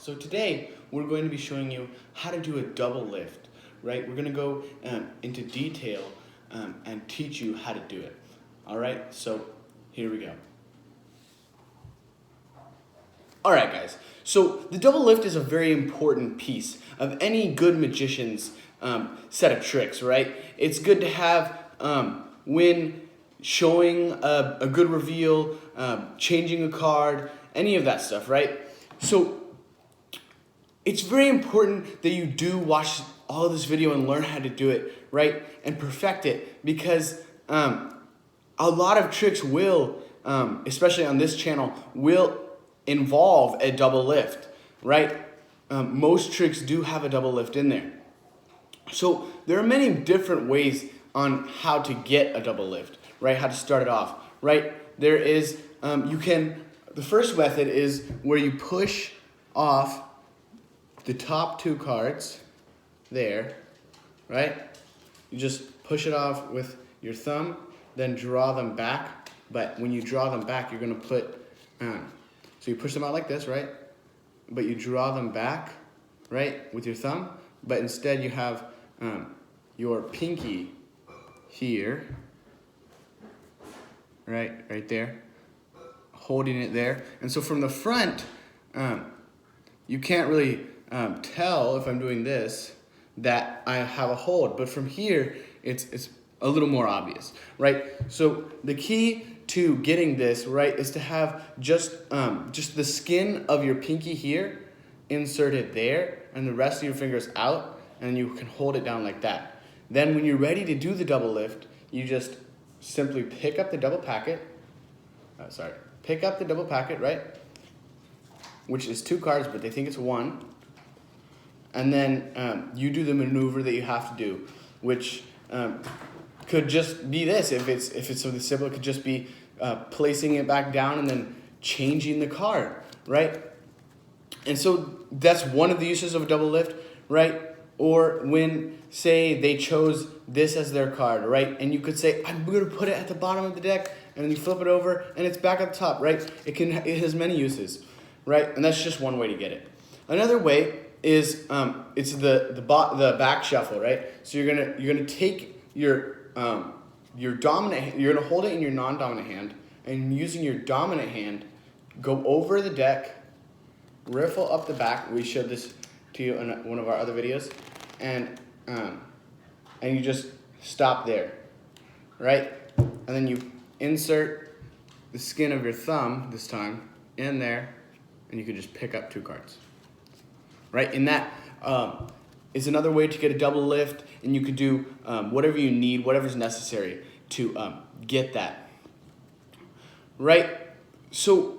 So today we're going to be showing you how to do a double lift, right? We're going to go into detail and teach you how to do it. All right, so here we go. All right, guys, so the double lift is a very important piece of any good magician's set of tricks, right? It's good to have when showing a good reveal, changing a card, any of that stuff, right? So it's very important that you do watch all of this video and learn how to do it, right? And perfect it, because a lot of tricks will, especially on this channel, will involve a double lift, right? Most tricks do have a double lift in there. So there are many different ways on how to get a double lift, right? How to start it off, right? There is, the first method is where you push off the top two cards there, right? You just push it off with your thumb, then draw them back. But when you draw them back, you're gonna put, so you push them out like this, right? But you draw them back, right, with your thumb. But instead you have your pinky here, right there, holding it there. And so from the front, you can't really tell if I'm doing this that I have a hold, but from here it's a little more obvious, right? So the key to getting this right is to have just the skin of your pinky here inserted there and the rest of your fingers out, and you can hold it down like that. Then when you're ready to do the double lift, you just simply pick up the double packet, right? Which is two cards, but they think it's one. And then you do the maneuver that you have to do, which could just be this. If it's something simple, it could just be placing it back down and then changing the card, right? And so that's one of the uses of a double lift, right? Or when, say, they chose this as their card, right? And you could say, I'm going to put it at the bottom of the deck, and then you flip it over, and it's back at the top, right? It has many uses, right? And that's just one way to get it. Another way is it's the back shuffle, right? So you're gonna take your dominant, you're gonna hold it in your non-dominant hand, and using your dominant hand, go over the deck, riffle up the back. We showed this to you in one of our other videos, and you just stop there, right? And then you insert the skin of your thumb this time in there, and you can just pick up two cards, right? And that is another way to get a double lift, and you could do whatever you need, whatever's necessary to get that, right? So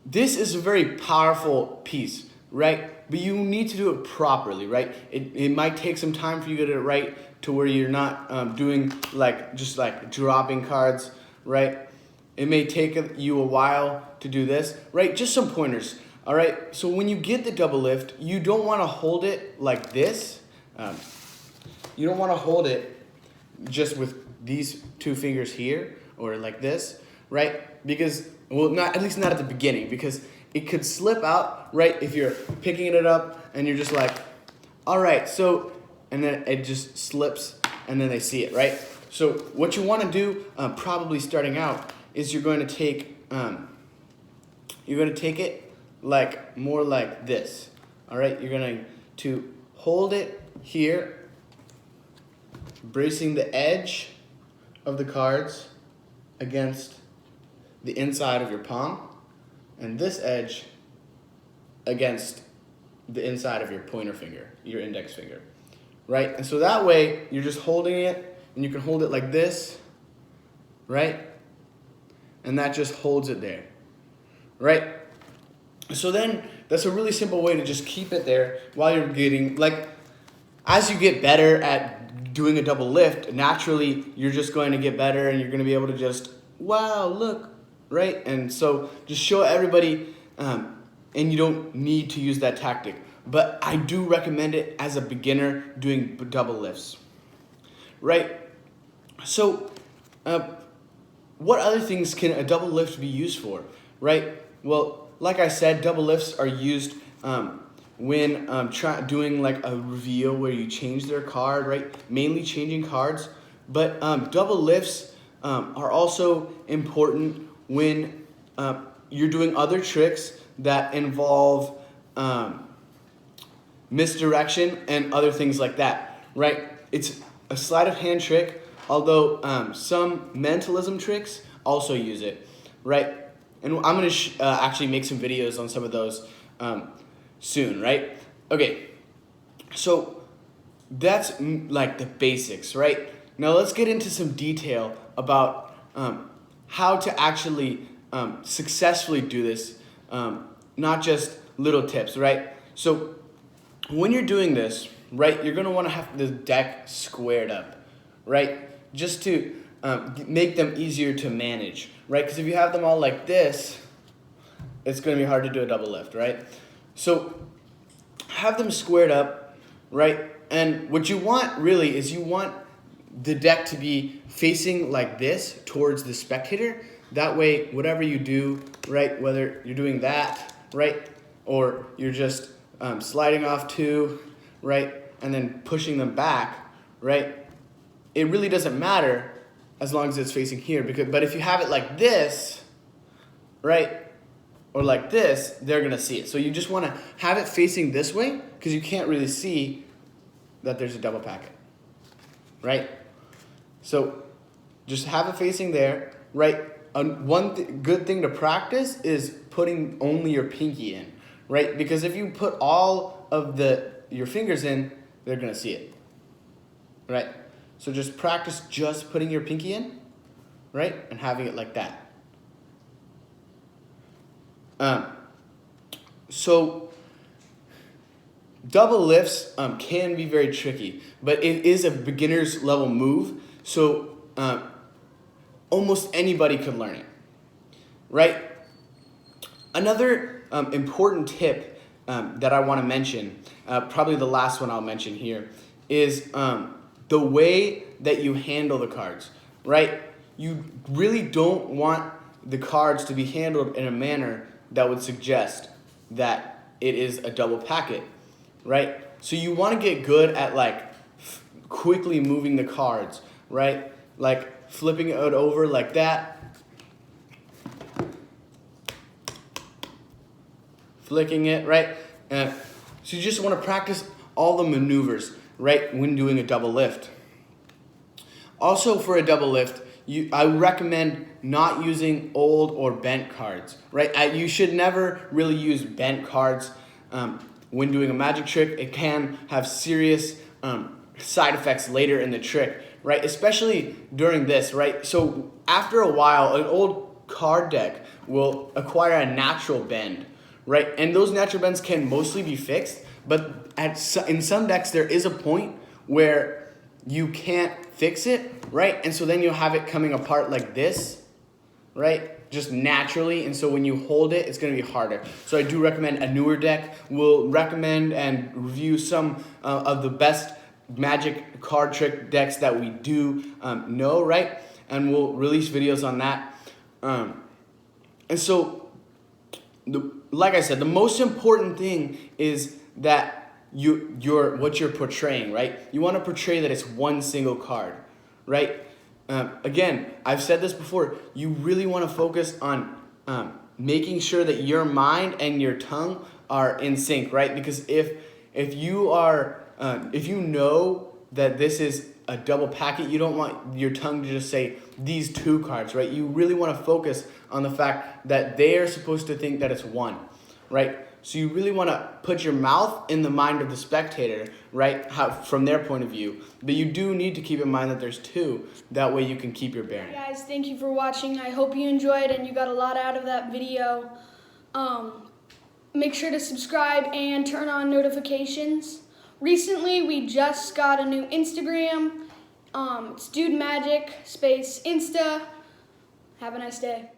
this is a very powerful piece, right? But you need to do it properly, right? It might take some time for you to get it right to where you're not doing just dropping cards, right? It may take you a while to do this, right? Just some pointers, all right? So when you get the double lift, you don't want to hold it like this. You don't want to hold it just with these two fingers here or like this, right? Because, well, at least not at the beginning, because it could slip out, right? If you're picking it up and you're just like, all right, so, and then it just slips and then they see it, right? So what you want to do, probably starting out, is you're going to take it like more like this, all right? You're going to hold it here, bracing the edge of the cards against the inside of your palm, and this edge against the inside of your pointer finger, your index finger, right? And so that way, you're just holding it, and you can hold it like this, right? And that just holds it there, right? So then, that's a really simple way to just keep it there while you're getting, as you get better at doing a double lift, naturally, you're just going to get better, and you're going to be able to just, wow, look, right? And so just show everybody, and you don't need to use that tactic. But I do recommend it as a beginner doing double lifts, right? So what other things can a double lift be used for, right? Well, like I said, double lifts are used when doing like a reveal where you change their card, right? Mainly changing cards, but double lifts are also important when you're doing other tricks that involve misdirection and other things like that, right? It's a sleight of hand trick, although some mentalism tricks also use it, right? And I'm gonna actually make some videos on some of those soon, right? Okay, so that's like the basics, right? Now let's get into some detail about how to actually successfully do this, not just little tips, right? So when you're doing this, right, you're gonna wanna have the deck squared up, right? Just to make them easier to manage, right? Because if you have them all like this, it's gonna be hard to do a double lift, right? So have them squared up, right? And what you want really is you want the deck to be facing like this towards the spectator. That way, whatever you do, right, whether you're doing that, right, or you're just sliding off two, right, and then pushing them back, right, it really doesn't matter as long as it's facing here. But if you have it like this, right, or like this, they're gonna see it. So you just wanna have it facing this way because you can't really see that there's a double packet, right? So just have it facing there, right? Good thing to practice is putting only your pinky in, right? Because if you put all of your fingers in, they're gonna see it, right? So just practice just putting your pinky in, right? And having it like that. So double lifts can be very tricky, but it is a beginner's level move. So almost anybody could learn it, right? Another important tip that I want to mention, probably the last one I'll mention here, is the way that you handle the cards, right? You really don't want the cards to be handled in a manner that would suggest that it is a double packet, right? So you want to get good at like quickly moving the cards, right? Like flipping it over like that, flicking it, right? So you just want to practice all the maneuvers, right, when doing a double lift. Also for a double lift, I recommend not using old or bent cards, right? You should never really use bent cards when doing a magic trick. It can have serious side effects later in the trick, right? Especially during this, right? So after a while, an old card deck will acquire a natural bend, right? And those natural bends can mostly be fixed, but in some decks, there is a point where you can't fix it, right? And so then you'll have it coming apart like this, right? Just naturally. And so when you hold it, it's going to be harder. So I do recommend a newer deck. We'll recommend and review some of the best magic card trick decks that we do know, right? And we'll release videos on that. And so, like I said, the most important thing is that what you're portraying, right? You want to portray that it's one single card, right? Again, I've said this before. You really want to focus on making sure that your mind and your tongue are in sync, right? Because if you know that this is a double packet, you don't want your tongue to just say these two cards, right? You really want to focus on the fact that they are supposed to think that it's one, right? So you really want to put your mouth in the mind of the spectator, right, from their point of view. But you do need to keep in mind that there's two. That way you can keep your bearing. Guys, thank you for watching. I hope you enjoyed and you got a lot out of that video. Make sure to subscribe and turn on notifications. Recently, we just got a new Instagram. It's Dude Magic _ Insta. Have a nice day.